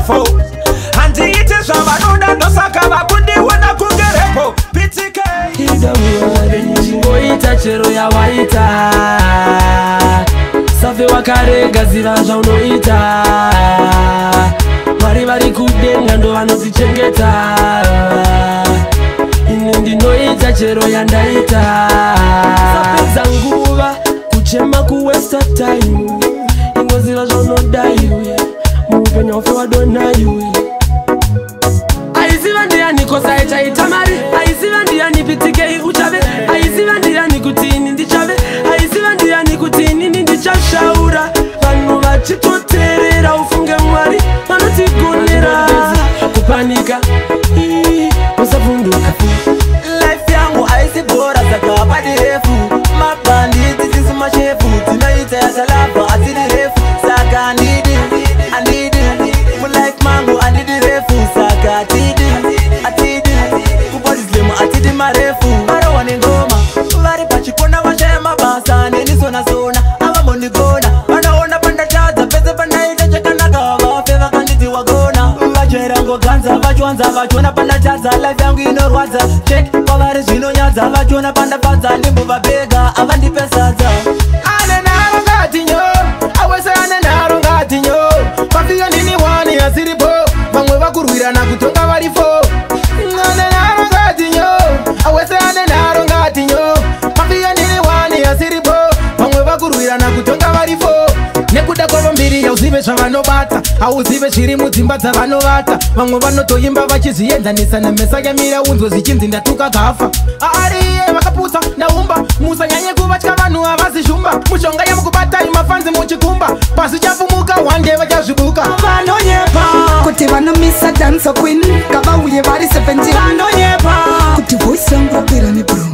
careful. Anti-ite zvavanoda ndosaka vakundiwana kungerepo. PTK ngoita chero yawaita safe wakarega ziva zvaunoita vari kudenga ndo vanodzichengeta ini ndinoita chero yandaita sapedza nguva kuchema kuwesta time ingoziva zvaunoda iwe muupenyu hwafe wadona iwe aiziva ndiani kosa ichaita mari aiziva ndiani PTK uchave aiziva ndiani kuti ini ndichave aiziva ndiani kuti inini ndichashaura vanhu vachitoteerera ufunge mwari vanotigonera kupanika usavhunduka life yangu haisi bora saka padirefu mabanditi sisi mashefu tinoita yatalapa atirirefu saka andidi mulife mangu andidi refu saka atidi kupolislemu atidi marefu marawani ngoma vari pachikona vashaya mabasa nenisona ava mondigona vanaona pandachadza pese pandaita chakanaka vafe vakanditi wagona vachera ngoganza vachiwanza vachiona pandachadza life yangu inorwadza chek kwavari zvinonyadza vachiona pandafadza ndimbovabega avandipesadza anenaro ngatinyo awese anenaro ngatinyo pafiyo nini wani asiripo vamwe vakurwirana kutonga varifo anenaro ngatinyo awese anenaro ngatinyo pafiyo nini wani asiripo vamwe vakurwirana kutonga varifo nekuda kwavo mbiri yauzive zvavanobata hauzive zviri mudzimba dzavanovata vamwe vanotoimba vachizienzanisa nemhesa yamira unzwe zvichinzi ndatuka gafa ariye vakaputsa ndaumba musanyanye kuvatya vanhu havazi shumba mushonga yamukubata imafanzi muchikumba pasi chafumuka wande vachazvibuka vanonyepa kuti vanomisa danso queen ngavauye vari 17 vanonyepa kuti voice yangu rapera neburungu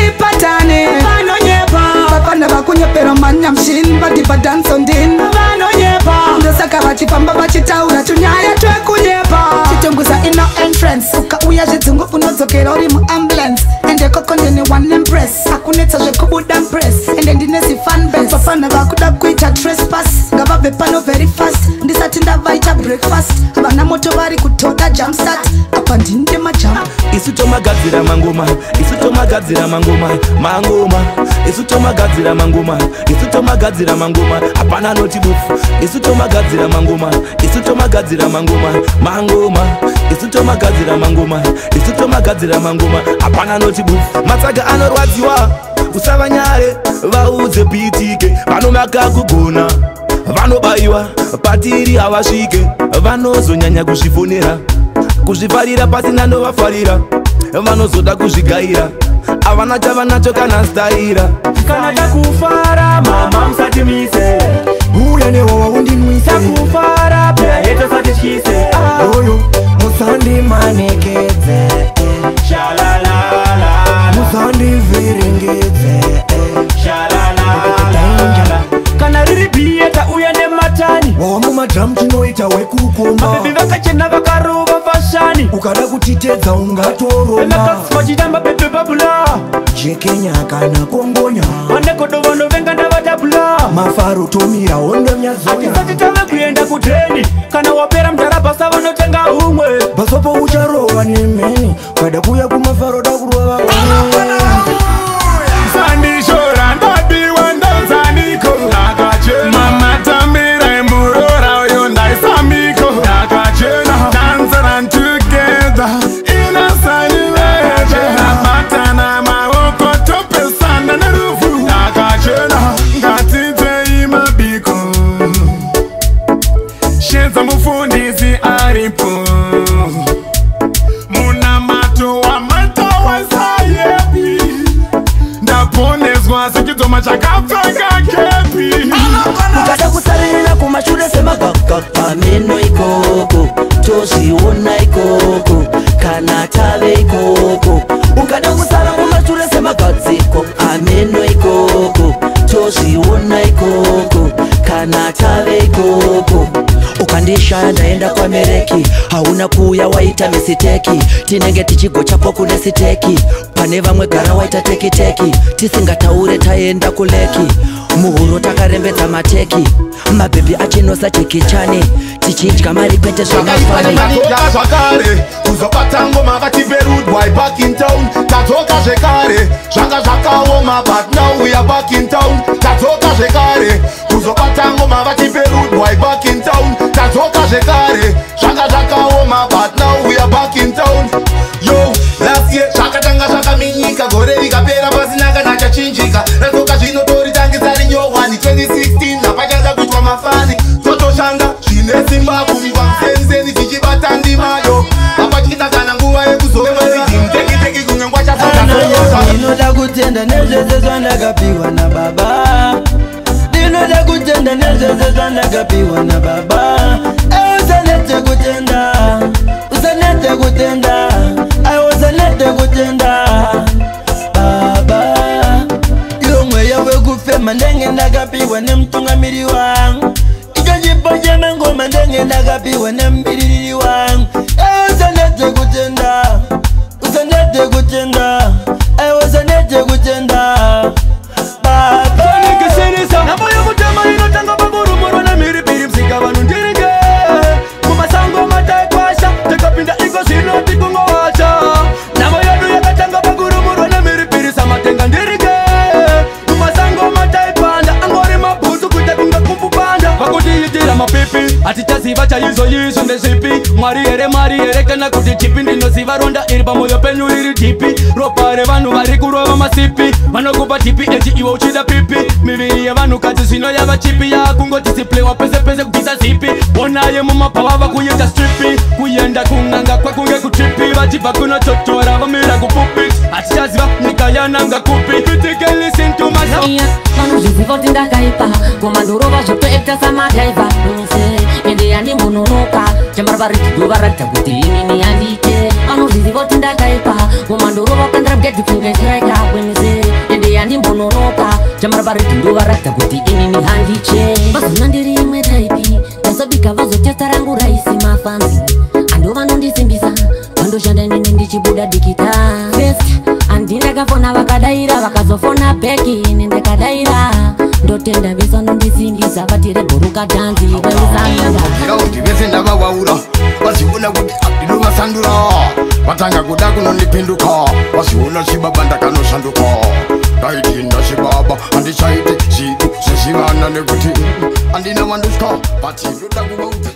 ipatane vanonyepa vafana vakunyepera manyamshin vadhibha danso ndin vanonyepa ndosaka vachifamba vachitaura tunyaya twekunyepa chitonguza ino entrance ukauya zvedzungu unodzokera uri muambulance ende koko ndine one impress akunetsa zvekubuda press ende ndine zifanbas vafana vakuda kuita trespass ngavabve pano very fast ndisati ndavaita breakfast vana moto vari kutoda jumpstart apa ndinde majam isu tomagadzira mangoma isu tomagadzira mangoma isu tomagadzira mangoma isu tomagadzira mangoma hapana anoti bufu isu tomagadzira mangoma isu tomagadzira mangoma isu tomagadzira mangoma isu tomagadzira mangoma hapana anoti bufu matsaga anorwadziwa usava nyare vaudze PTK vanomaka kugona vanobayiwa patiri havasvike vanozonyanya kuzvifonera kuzvifarira pasina ndovafarira vanozoda kuzvigayira havana chavanacho kana staira kana takufara mama musatimise uya newawa undinwise takufara pera yeto satityise oyo musandimanekedze shalalala musandivhiringidze shalalala kana riri bhiyeta uya nematani wawa mumadhamu chinoita wekukoma mabebi vakachena vakarova fashani ukada kutitedza ungatoroma vemakasimachitamba bebe babula jekenya kana kongonya vanekodo vanovenga ndavatabula mafaro tomira hondomyazoya atisati tave kuenda kutreni kana wapera mdharabhasa vanotenga umwe basopo ucharova nemheni kada kuya kumafaro dakurova sandishora ndabiwa ndazaniko mamatambira emurora uyo ndaisamiko dancer and together ina saniveje abatana maoko topesana nerufu ngatidze imabiko shenza mufundisi aripo munamato wamatawasayepi ndaponezwa sechidzoma chakapfeka kepi ukada kusarira kumashure semagagaka meno ikoko tozviona ikoko kana tave ikoko ukada kusara kumashure semagadziko ameno ikoko tozviona ikoko kana tave ikoko ukandishaya ndaenda kwamereki hauna kuuya waita misiteki tinenge tichigochapo kune siteki pane vamwe gara waita tekiteki tisingataure taenda kuleki muhuro takarembedza mateki mabhebhi achinosa chikichani tichidya maripete zvakare kuzobata ngoma vatipe rude boy back in town tadzoka zvekare zvanga zvakaoma but now we are back in town tadzoka zvekare kuzobata ngoma vatipe rude boy back in town tadzoka zvekare zvanga zvakaoma but now we are back in town yo last year zvakatanga zvakaminyika gore rikapera pasina kana chachinjika radzoka zvinotoritangisa rinyowani 2016 apachada kuitwa mafani totoshanga zvine simba kumva msenzeni zvichibata ndimayo apachina kana nguva yekuzoemaiimtekiteki kunge ngwachafaainoda kutenda nezvese zvandakapiwa nababa ndinoda kutenda nezvese zvandakapiwa nababa usanete kutenda usanete kutenda usanete kutenda baba iyo mweya wekufema ndenge ndakapiwa nemtungamiri wangu ichochipojeme ngoma ndenge ndakapiwa nembiriri wangu usanete kutenda usanete kutenda usanete kutenda baba nikisirisa namo yomutema inotanga pagurumurwa nemiripiri msika vanhu ndirike kumasango mataikwasha tekapinda iko zinoti kungowacha namo yedu yakatanga pagurumurwa nemiripiri samatenga ndirike kumasango mataipanda angori mabhutu kuita kunga kumbupanda pakutiitira mapipi atichaziva chaizoyizo ndezvipi mwari here kana kuti chipi ndinoziva ronda iri pamoyo penyu riri tipi ropa revanhu vari kurova masipi vanokupa tipi eti iwe uchida pipi miviri yevanhu kadzi zvino yava chipi yakungotisipliwa pese pese kubvisa zipi onaye mumabhava vakuita stripi kuenda kun'anga kwakunge kutripi vachibva kunototora vamira kupupi atichaziva nyika yananga kupi critical to myself vanozviziva kuti ndakaipa komandorova zvotoekta samadhaiva ende yandimbononoka chambarivarikiduva radza kuti inini yandike vanozviziva kuti ndakaipa komandorova kandirabgedifungeshiraika wenze ende yandimbononoka chambarivarikiduva radza kuti inini handiche vazona ndiri imwe taipi ndazobika vazotesta rangu raisi mafanzi ando vanondisimbisa vandoshanda inini ndichibuda dikita fest andindakafona vakadaira vakazofona beki ini ndakadaira ndotenda vesa nondisingisa vatirebhoruka dhanzi kuti vese ndavavaura vaziona kuti ndinovasandura vatanga kuda kunondipinduka vaziona chibaba ndakanoshanduka ndaitinda chibaba handichaite zvidu zvezvivana nekuti handina vanduswa vati ndoda kuvaudza